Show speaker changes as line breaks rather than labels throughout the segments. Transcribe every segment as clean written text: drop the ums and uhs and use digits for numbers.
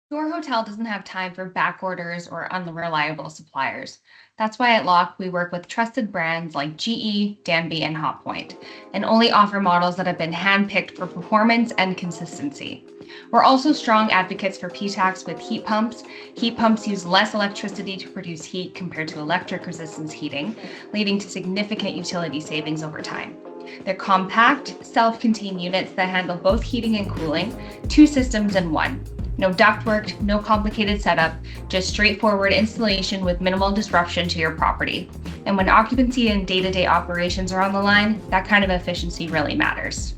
Your hotel doesn't have time for back orders or unreliable suppliers. That's why at LOC we work with trusted brands like GE, Danby, and Hotpoint, and only offer models that have been handpicked for performance and consistency. We're also strong advocates for PTACs with heat pumps. Heat pumps use less electricity to produce heat compared to electric resistance heating, leading to significant utility savings over time. They're compact, self contained units that handle both heating and cooling, two systems in one. No ductwork, no complicated setup, just straightforward installation with minimal disruption to your property. And when occupancy and day to day operations are on the line, that kind of efficiency really matters.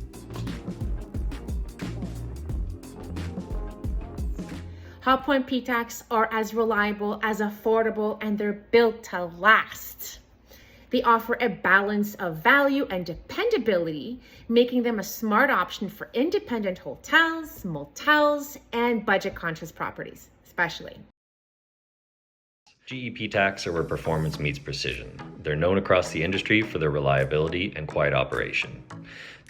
Hotpoint PTACs are as reliable as affordable, and they're built to last. They offer a balance of value and dependability, making them a smart option for independent hotels, motels, and budget-conscious properties, especially.
GE PTACs are where performance meets precision. They're known across the industry for their reliability and quiet operation.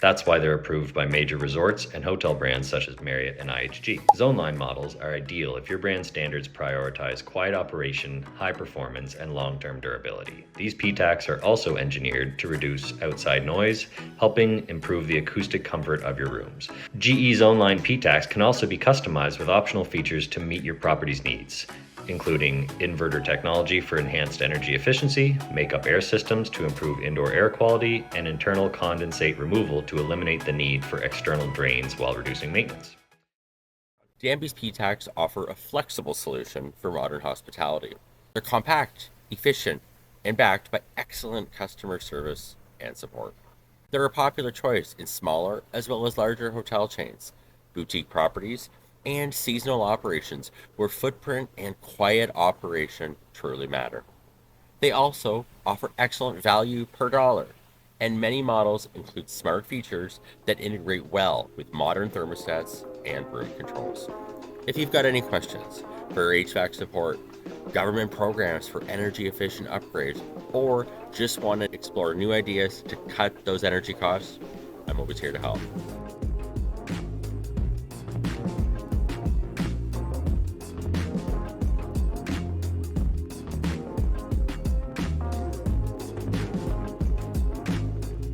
That's why they're approved by major resorts and hotel brands such as Marriott and IHG. Zone line models are ideal if your brand standards prioritize quiet operation, high performance, and long-term durability. These PTACs are also engineered to reduce outside noise, helping improve the acoustic comfort of your rooms. GE Zone Line PTACs can also be customized with optional features to meet your property's needs, including inverter technology for enhanced energy efficiency, make-up air systems to improve indoor air quality, and internal condensate removal to eliminate the need for external drains while reducing maintenance.
Danby's PTACs offer a flexible solution for modern hospitality. They're compact, efficient, and backed by excellent customer service and support. They're a popular choice in smaller as well as larger hotel chains, boutique properties, and seasonal operations where footprint and quiet operation truly matter. They also offer excellent value per dollar, and many models include smart features that integrate well with modern thermostats and room controls. If you've got any questions for HVAC support, government programs for energy efficient upgrades, or just want to explore new ideas to cut those energy costs, I'm always here to help.